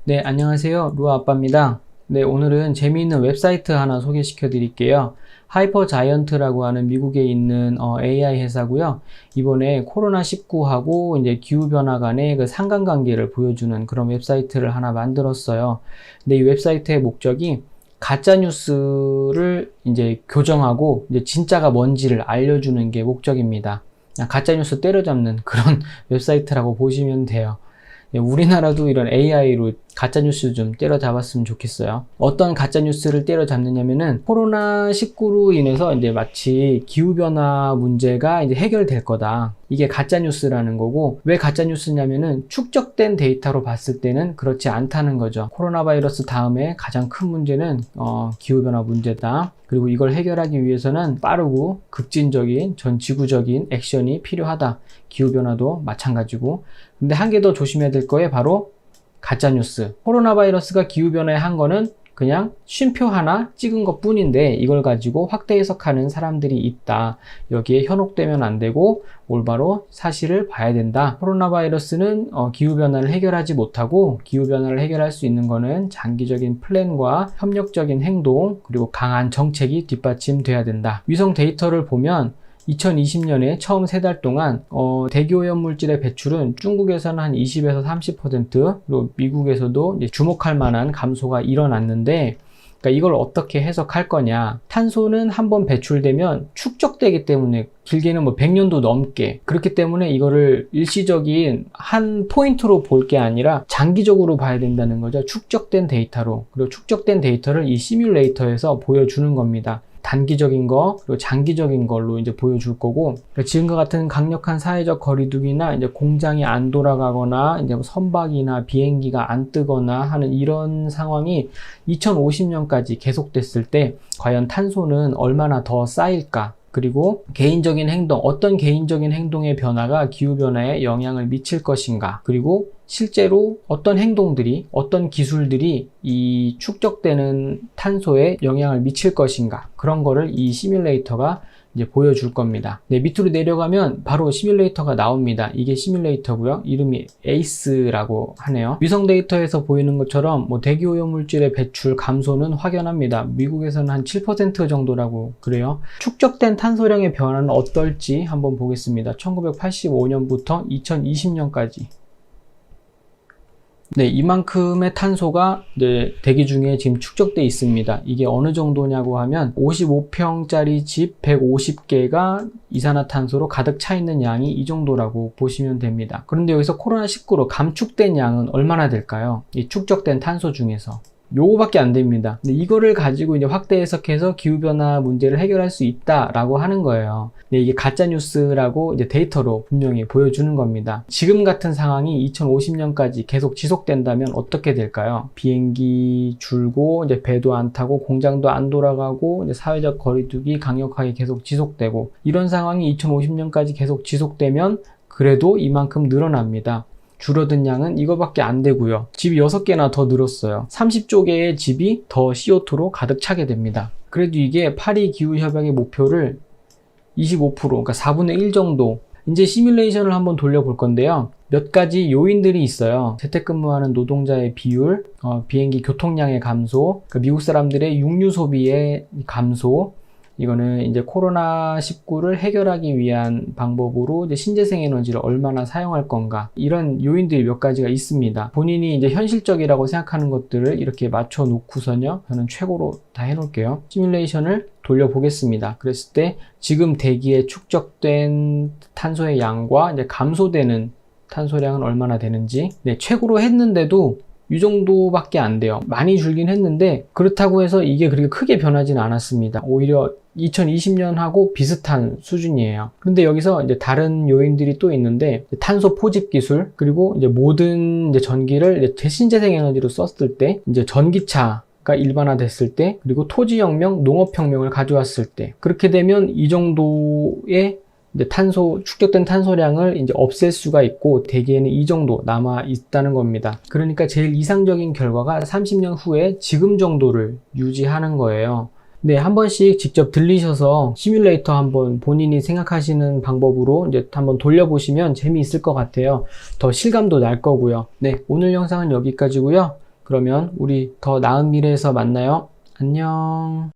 네, 안녕하세요. 루아 아빠입니다. 네, 오늘은 재미있는 웹사이트 하나 소개시켜 드릴게요. 하이퍼자이언트라고 하는 미국에 있는 AI 회사고요. 이번에 코로나19하고 이제 기후변화 간의 그 상관관계를 보여주는 그런 웹사이트를 하나 만들었어요. 근데 이 웹사이트의 목적이 가짜 뉴스를 이제 교정하고 이제 진짜가 뭔지를 알려주는 게 목적입니다. 가짜 뉴스 때려잡는 그런 웹사이트라고 보시면 돼요. 우리나라도 이런 AI로 가짜뉴스 좀 때려잡았으면 좋겠어요. 어떤 가짜뉴스를 때려잡느냐면은 코로나19로 인해서 이제 마치 기후변화 문제가 이제 해결될 거다. 이게 가짜뉴스라는 거고, 왜 가짜뉴스냐면은 축적된 데이터로 봤을 때는 그렇지 않다는 거죠. 코로나 바이러스 다음에 가장 큰 문제는 기후변화 문제다. 그리고 이걸 해결하기 위해서는 빠르고 극진적인 전 지구적인 액션이 필요하다. 기후변화도 마찬가지고. 근데 한 개 더 조심해야 될 거에 바로 가짜뉴스. 코로나 바이러스가 기후변화에 한 거는 그냥 쉼표 하나 찍은 것 뿐인데 이걸 가지고 확대 해석하는 사람들이 있다. 여기에 현혹되면 안 되고 올바로 사실을 봐야 된다. 코로나 바이러스는 기후변화를 해결하지 못하고 기후변화를 해결할 수 있는 거는 장기적인 플랜과 협력적인 행동 그리고 강한 정책이 뒷받침돼야 된다. 위성 데이터를 보면 2020년에 처음 3달 동안 대기오염 물질의 배출은 중국에서는 한 20에서 30% 그리고 미국에서도 이제 주목할 만한 감소가 일어났는데, 그러니까 이걸 어떻게 해석할 거냐. 탄소는 한번 배출되면 축적되기 때문에 길게는 뭐 100년도 넘게, 그렇기 때문에 이거를 일시적인 한 포인트로 볼 게 아니라 장기적으로 봐야 된다는 거죠. 축적된 데이터로. 그리고 축적된 데이터를 이 시뮬레이터에서 보여주는 겁니다. 단기적인 거 그리고 장기적인 걸로 이제 보여줄 거고, 그러니까 지금과 같은 강력한 사회적 거리두기나 이제 공장이 안 돌아가거나 이제 선박이나 비행기가 안 뜨거나 하는 이런 상황이 2050년까지 계속됐을 때 과연 탄소는 얼마나 더 쌓일까? 그리고 개인적인 행동, 어떤 개인적인 행동의 변화가 기후변화에 영향을 미칠 것인가? 그리고 실제로 어떤 행동들이, 어떤 기술들이 이 축적되는 탄소에 영향을 미칠 것인가? 그런 거를 이 시뮬레이터가 이제 보여줄 겁니다. 네, 밑으로 내려가면 바로 시뮬레이터가 나옵니다. 이게 시뮬레이터고요. 이름이 에이스라고 하네요. 위성 데이터에서 보이는 것처럼 뭐 대기오염 물질의 배출 감소는 확연합니다. 미국에서는 한 7% 정도라고 그래요. 축적된 탄소량의 변화는 어떨지 한번 보겠습니다. 1985년부터 2020년까지. 네, 이만큼의 탄소가 이제 대기 중에 지금 축적돼 있습니다. 이게 어느 정도냐고 하면 55평짜리 집 150개가 이산화탄소로 가득 차 있는 양이 이 정도라고 보시면 됩니다. 그런데 여기서 코로나19로 감축된 양은 얼마나 될까요? 이 축적된 탄소 중에서 요거밖에 안 됩니다. 근데 이거를 가지고 이제 확대 해석해서 기후변화 문제를 해결할 수 있다라고 하는 거예요. 근데 이게 가짜뉴스라고 이제 데이터로 분명히 보여주는 겁니다. 지금 같은 상황이 2050년까지 계속 지속된다면 어떻게 될까요? 비행기 줄고, 이제 배도 안 타고, 공장도 안 돌아가고, 이제 사회적 거리두기 강력하게 계속 지속되고, 이런 상황이 2050년까지 계속 지속되면 그래도 이만큼 늘어납니다. 줄어든 양은 이거밖에 안 되고요. 집이 6개나 더 늘었어요. 30조 개의 집이 더 CO2로 가득 차게 됩니다. 그래도 이게 파리 기후협약의 목표를 25%, 그러니까 4분의 1 정도. 이제 시뮬레이션을 한번 돌려볼 건데요. 몇 가지 요인들이 있어요. 재택근무하는 노동자의 비율, 비행기 교통량의 감소, 그러니까 미국 사람들의 육류 소비의 감소, 이거는 이제 코로나19를 해결하기 위한 방법으로 이제 신재생 에너지를 얼마나 사용할 건가, 이런 요인들이 몇 가지가 있습니다. 본인이 이제 현실적이라고 생각하는 것들을 이렇게 맞춰 놓고서요, 저는 최고로 다 해놓을게요. 시뮬레이션을 돌려보겠습니다. 그랬을 때 지금 대기에 축적된 탄소의 양과 이제 감소되는 탄소량은 얼마나 되는지, 네, 최고로 했는데도 이 정도밖에 안 돼요. 많이 줄긴 했는데 그렇다고 해서 이게 그렇게 크게 변하진 않았습니다. 오히려 2020년하고 비슷한 수준이에요. 그런데 여기서 이제 다른 요인들이 또 있는데, 탄소 포집 기술, 그리고 이제 모든 이제 전기를 이제 신재생 에너지로 썼을 때, 이제 전기차가 일반화됐을 때, 그리고 토지혁명, 농업혁명을 가져왔을 때, 그렇게 되면 이 정도의 이제 축적된 탄소량을 이제 없앨 수가 있고, 대기에는 이 정도 남아 있다는 겁니다. 그러니까 제일 이상적인 결과가 30년 후에 지금 정도를 유지하는 거예요. 네, 한 번씩 직접 들리셔서 시뮬레이터 한번 본인이 생각하시는 방법으로 이제 한번 돌려보시면 재미있을 것 같아요. 더 실감도 날 거고요. 네, 오늘 영상은 여기까지고요. 그러면 우리 더 나은 미래에서 만나요. 안녕.